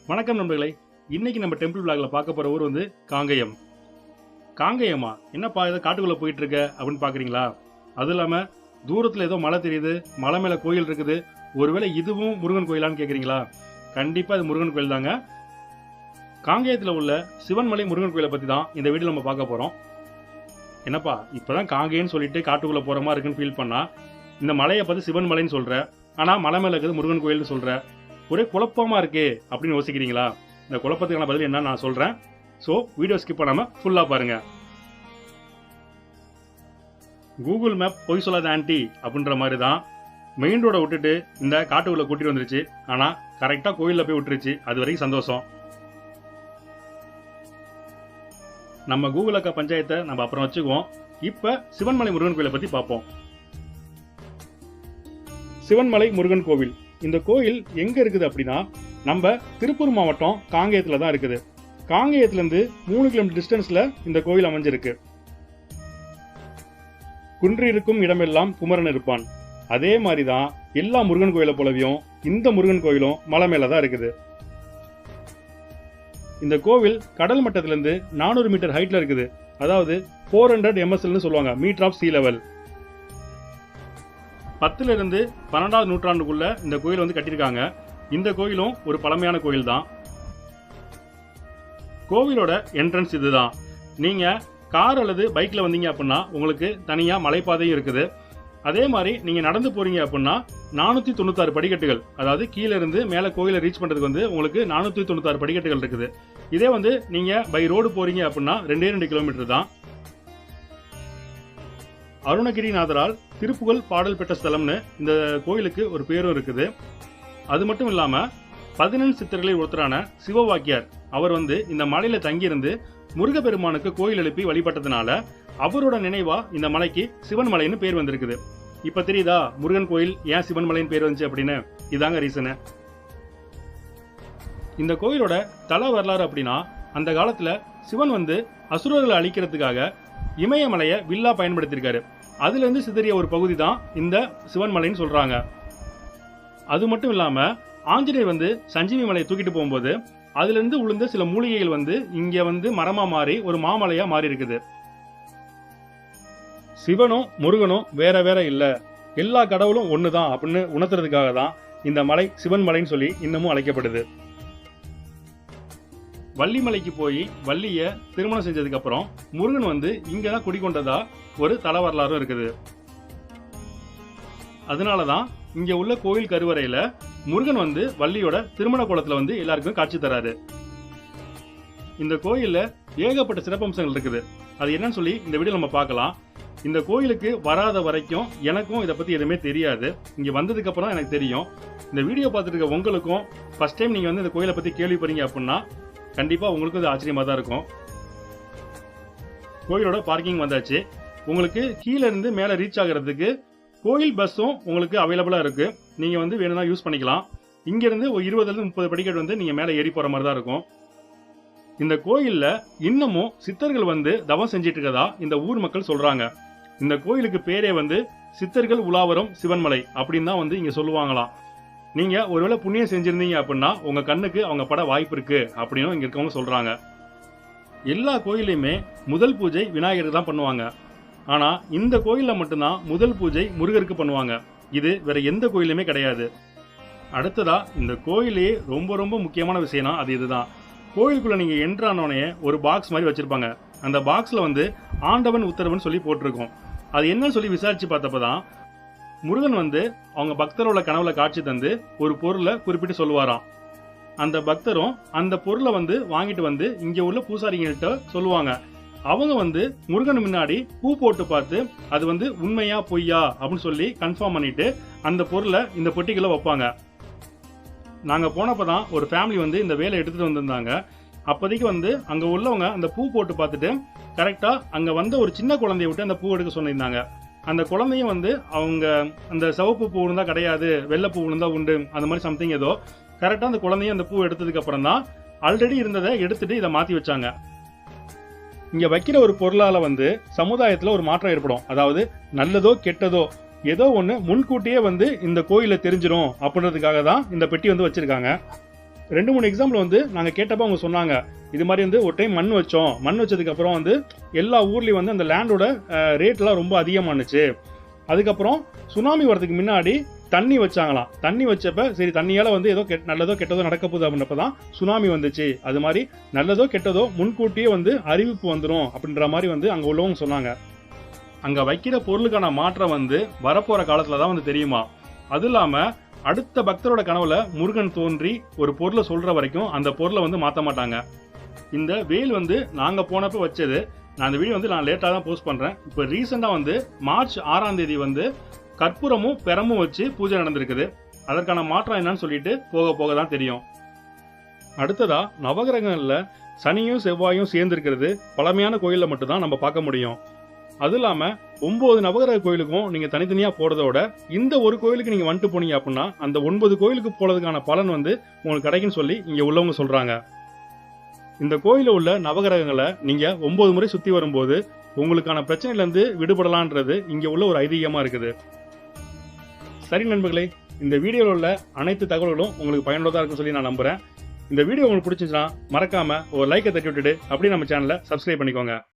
வணக்கம் நண்பர்களே. இன்னைக்கு நம்ம டெம்பிள் விளாக்ல பார்க்க போற ஊர் வந்து காங்கேயம். காங்கேயமா என்னப்பா ஏதோ காட்டுக்குள்ள போயிட்டு இருக்க அப்படின்னு பாக்குறீங்களா? அது இல்லாம தூரத்துல ஏதோ மலை தெரியுது, மலை மேல கோயில் இருக்குது, ஒருவேளை இதுவும் முருகன் கோயிலான்னு கேக்குறீங்களா? கண்டிப்பா இது முருகன் கோயில் தாங்க. காங்கேயத்துல உள்ள சிவன்மலை முருகன் கோயிலை பத்தி தான் இந்த வீடியோ நம்ம பார்க்க போறோம். என்னப்பா இப்பதான் காங்கேயம்னு சொல்லிட்டு காட்டுக்குள்ள போற மாதிரி இருக்குன்னு ஃபீல் பண்ணா இந்த மலையை பார்த்து சிவன்மலைன்னு சொல்ற, ஆனா மலை மேல இருக்கிறது முருகன் கோயில்னு சொல்ற, ஒரே குழப்பமா இருக்கே அப்படின்னு யோசிக்கிறீங்களா? இந்த குழப்பத்துக்கான பதில் என்ன நான் சொல்றேன். ஸோ வீடியோ ஸ்கிப் பண்ணாம ஃபுல்லா பாருங்க. கூகுள் மேப் பொய் சொல்லாத ஆன்டி அப்படின்ற மாதிரி தான் மெயின் ரோட விட்டுட்டு இந்த காட்டுக்குள்ள கூட்டிட்டு வந்துருச்சு. ஆனா கரெக்டா கோயில்ல போய் விட்டுருச்சு. அது வரைக்கும் சந்தோஷம். நம்ம கூகுள் அக்கா பஞ்சாயத்தை நம்ம அப்புறம் வச்சுக்குவோம். இப்ப சிவன்மலை முருகன் கோயிலை பத்தி பார்ப்போம். சிவன்மலை முருகன் கோவில் இந்த கோயில் எங்க இருக்குது அப்படின்னா நம்ம திருப்பூர் மாவட்டம் காங்கேயத்துல தான் இருக்குது. காங்கேயத்துல இருந்து 3 கிலோமீட்டர் டிஸ்டன்ஸ்ல இந்த கோயில் அமைஞ்சிருக்கு. குன்றி இருக்கும் இடமெல்லாம் குமரன் இருப்பான். அதே மாதிரிதான் எல்லா முருகன் கோயிலை போலவையும் இந்த முருகன் கோயிலும் மலை மேலதான் இருக்குது. இந்த கோவில் கடல் மட்டத்திலிருந்து 400 மீட்டர் ஹைட்ல இருக்குது. அதாவது 400 MSL சொல்லுவாங்க, மீட்டர் ஆஃப் சீ லெவல். 10ல இருந்து 12ஆவது நூற்றாண்டுக்குள்ள இந்த கோயில் வந்து கட்டியிருக்காங்க. இந்த கோயிலும் ஒரு பழமையான கோயில் தான். கோவிலோட என்ட்ரன்ஸ் இதுதான். நீங்க கார் அல்லது பைக்ல வந்தீங்க அப்படின்னா உங்களுக்கு தனியா மலைப்பாதையும் இருக்குது. அதே மாதிரி நீங்க நடந்து போறீங்க அப்படின்னா 496 படிக்கட்டுகள், அதாவது கீழே இருந்து மேல கோயிலை ரீச் பண்றதுக்கு வந்து உங்களுக்கு 496 படிக்கட்டுகள் இருக்குது. இதே வந்து நீங்க பை ரோடு போறீங்க அப்படின்னா 2 கிலோமீட்டர் தான். அருணகிரிநாதரால் திருப்புகழ் பாடல் பெற்ற ஸ்தலம்னு இந்த கோயிலுக்கு ஒரு பேரும் இருக்குது. அது மட்டும் இல்லாம 11 சித்தர்களில் ஒருத்தரான சிவவாக்கியார் அவர் வந்து இந்த மலையில தங்கியிருந்து முருகப்பெருமானுக்கு கோயில் எழுப்பி வழிபட்டதுனால அவரோட நினைவா இந்த மலைக்கு சிவன்மலைன்னு பேர் வந்திருக்குது. இப்ப தெரியுதா முருகன் கோயில் ஏன் சிவன்மலைன்னு பேர் வந்துச்சு அப்படின்னு? இதாங்க ரீசனு. இந்த கோயிலோட தல வரலாறு அப்படின்னா அந்த காலத்துல சிவன் வந்து அசுரர்களை அழிக்கிறதுக்காக இமயமலையை வில்லா பயன்படுத்தியிருக்காரு. அதுல இருந்து சிதறிய ஒரு பகுதி தான் இந்த சிவன்மலைன்னு சொல்றாங்க. அது மட்டும் இல்லாம ஆஞ்சநேயர் வந்து சஞ்சீவி மலையை தூக்கிட்டு போகும்போது அதுல இருந்து உளுந்த சில மூலிகைகள் வந்து இங்க வந்து மரமா மாறி ஒரு மாமலையா மாறி இருக்குது. சிவனும் முருகனும் வேற வேற இல்ல, எல்லா கடவுளும் ஒண்ணுதான் அப்படின்னு உணர்த்துறதுக்காக தான் இந்த மலை சிவன்மலைன்னு சொல்லி இன்னமும் அழைக்கப்படுது. வள்ளிமலைக்கு போய் வள்ளிய திருமணம் செஞ்சதுக்கு அப்புறம் முருகன் வந்து இங்கதான் குடிக்கொண்டதா ஒரு தல வரலாறும் இருக்குது. அதனாலதான் இங்க உள்ள கோயில் கருவறையில முருகன் வந்து வள்ளியோட திருமண கோலத்துல வந்து எல்லாருக்கும் காட்சி தராரு. இந்த கோயில்ல ஏகப்பட்ட சிறப்பம்சங்கள் இருக்குது. அது என்னன்னு சொல்லி இந்த வீடியோ நம்ம பார்க்கலாம். இந்த கோயிலுக்கு வராத வரைக்கும் எனக்கும் இதை பத்தி எதுவுமே தெரியாது. இங்க வந்ததுக்கு அப்புறம் எனக்கு தெரியும். இந்த வீடியோ பார்த்துட்டு இருக்க உங்களுக்கும் ஃபர்ஸ்ட் டைம் நீங்க வந்து இந்த கோயிலை பத்தி கேள்விப்படுறீங்க அப்படின்னா கண்டிப்பா உங்களுக்கும் இது ஆச்சரியமா தான் இருக்கும். கோயிலோட பார்க்கிங் வந்தாச்சு. உங்களுக்கு கீழே இருந்து மேல ரீச் ஆகிறதுக்கு கோயில் பஸ்ஸும் உங்களுக்கு அவைலபிளா இருக்கு. நீங்க வந்து வேணும்னா யூஸ் பண்ணிக்கலாம். இங்க இருந்து ஒரு 20 30 படிக்கட்டு வந்து நீங்க மேல ஏறி போற மாதிரி தான் இருக்கும். இந்த கோயில்ல இன்னமும் சித்தர்கள் வந்து தவம் செஞ்சிட்டு இருக்கதா இந்த ஊர் மக்கள் சொல்றாங்க. இந்த கோயிலுக்கு பேரே வந்து சித்தர்கள் உலாவரம் சிவன்மலை அப்படின்னு தான் வந்து இங்க சொல்லுவாங்களாம். நீங்க ஒருவேளை புண்ணியம் செஞ்சிருந்தீங்க அப்படின்னா உங்க கண்ணுக்கு அவங்க பட வாய்ப்பு இருக்கு அப்படின்னு இங்க இருக்கவங்க சொல்றாங்க. எல்லா கோயிலையுமே முதல் பூஜை விநாயகருக்கு தான் பண்ணுவாங்க. ஆனா இந்த கோயில்ல மட்டும்தான் முதல் பூஜை முருகருக்கு பண்ணுவாங்க. இது வேற எந்த கோயிலுமே கிடையாது. அடுத்ததா இந்த கோயிலே ரொம்ப ரொம்ப முக்கியமான விஷயம்னா அது இதுதான். கோயிலுக்குள்ள நீங்க என்ட்ரு ஆனோடனே ஒரு பாக்ஸ் மாதிரி வச்சிருப்பாங்க. அந்த பாக்ஸ்ல வந்து ஆண்டவன் உத்தரவுன்னு சொல்லி போட்டிருக்கோம். அது என்னன்னு சொல்லி விசாரிச்சு பார்த்தப்பதான் முருகன் வந்து அவங்க பக்தரோட கனவுல காட்சி தந்து ஒரு பொருளை குறிப்பிட்டு சொல்லுவாராம். அந்த பக்தரும் அந்த பொருளை வந்து வாங்கிட்டு வந்து இங்க உள்ள பூசாரிகிட்ட சொல்லுவாங்க. அவங்க வந்து முருகன் முன்னாடி பூ போட்டு பார்த்து அது வந்து உண்மையா பொய்யா அப்படின்னு சொல்லி கன்ஃபார்ம் பண்ணிட்டு அந்த பொருளை இந்த பெட்டிக்குள்ள வைப்பாங்க. நாங்க போனப்பதான் ஒரு ஃபேமிலி வந்து இந்த வேலை எடுத்துட்டு வந்திருந்தாங்க. அப்போதைக்கு வந்து அங்க உள்ளவங்க அந்த பூ போட்டு பார்த்துட்டு கரெக்டா அங்க வந்த ஒரு சின்ன குழந்தைய விட்டு அந்த பூ எடுக்க சொல்லியிருந்தாங்க. அந்த குழந்தையும் வந்து அவங்க அந்த சிவப்பு பூ இருந்தா கிடையாது, வெள்ளை பூ இருந்தா உண்டு, அந்த மாதிரி சம்திங் ஏதோ கரெக்டா அந்த குழந்தையும் அந்த பூ எடுத்ததுக்கு அப்புறம் தான் ஆல்ரெடி இருந்ததை எடுத்துட்டு இதை மாத்தி வச்சாங்க. இங்க வைக்கிற ஒரு பொருளால வந்து சமுதாயத்துல ஒரு மாற்றம் ஏற்படும். அதாவது நல்லதோ கெட்டதோ ஏதோ ஒண்ணு முன்கூட்டியே வந்து இந்த கோயில தெரிஞ்சிரும் அப்படின்றதுக்காக தான் இந்த பெட்டி வந்து வச்சிருக்காங்க. 2-3 எக்ஸாம்பிள் வந்து நாங்க கேட்டப்ப அவங்க சொன்னாங்க, இது மாதிரி வந்து ஒரு டைம் மண் வச்சோம். மண் வச்சதுக்கு அப்புறம் வந்து எல்லா ஊர்லயும் வந்து அந்த லேண்டோட ரேட்லாம் ரொம்ப அதிகமானுச்சு. அதுக்கப்புறம் சுனாமி வரதுக்கு முன்னாடி தண்ணி வச்சாங்களாம். தண்ணி வச்சப்ப சரி தண்ணியால வந்து ஏதோ நல்லதோ கெட்டதோ நடக்க போகுது அப்படின்றப்ப தான் சுனாமி வந்துச்சு. அது மாதிரி நல்லதோ கெட்டதோ முன்கூட்டியே வந்து அறிவிப்பு வந்துடும் அப்படின்ற மாதிரி வந்து அங்க உள்ளவங்க சொன்னாங்க. அங்க வைக்கிற பொருளுக்கான மாற்றம் வந்து வரப்போற காலத்துல தான் வந்து தெரியுமா. அது இல்லாம அடுத்த பக்தரோட கனவுல முருகன் தோன்றி ஒரு பொருளை சொல்ற வரைக்கும் அந்த பொருளை வந்து மாத்த மாட்டாங்க. இந்த வேல் வந்து நாங்க போனப்ப வச்சது. நான் அந்த வீடியோ வந்து நான் லேட்டா தான் போஸ்ட் பண்றேன். இப்போ ரீசெண்டா வந்து மார்ச் 6ஆம் தேதி வந்து கற்பூரமும் பெரமும் வச்சு பூஜை நடந்திருக்குது. அதற்கான மாற்றம் என்னன்னு சொல்லிட்டு போக போக தான் தெரியும். அடுத்ததா நவகிரகங்கள்ல சனியும் செவ்வாயும் சேர்ந்து இருக்கிறது பழமையான கோயில்ல மட்டும் தான் நம்ம பார்க்க முடியும். அது இல்லாம 9 நவகிரக கோயிலுக்கும் நீங்க தனித்தனியா போறதோட இந்த ஒரு கோயிலுக்கு நீங்க வந்துட்டு போனீங்க அப்படின்னா அந்த 9 கோயிலுக்கு போறதுக்கான பலன் வந்து உங்களுக்கு கிடைக்குன்னு சொல்லி இங்க உள்ளவங்க சொல்றாங்க. இந்த கோயில உள்ள நவகிரகங்களை நீங்க 9 முறை சுத்தி வரும்போது உங்களுக்கான பிரச்சனையில இருந்து விடுபடலான்றது இங்க உள்ள ஒரு ஐதீகமா இருக்குது. சரி நண்பர்களே, இந்த வீடியோவில் உள்ள அனைத்து தகவல்களும் உங்களுக்கு பயனுள்ளதா இருக்குன்னு சொல்லி நான் நம்புறேன். இந்த வீடியோ உங்களுக்கு பிடிச்சிருந்துச்சுன்னா மறக்காம ஒரு லைக்கை தட்டி விட்டுட்டு அப்படியே நம்ம சேனலை சப்ஸ்கிரைப் பண்ணிக்கோங்க.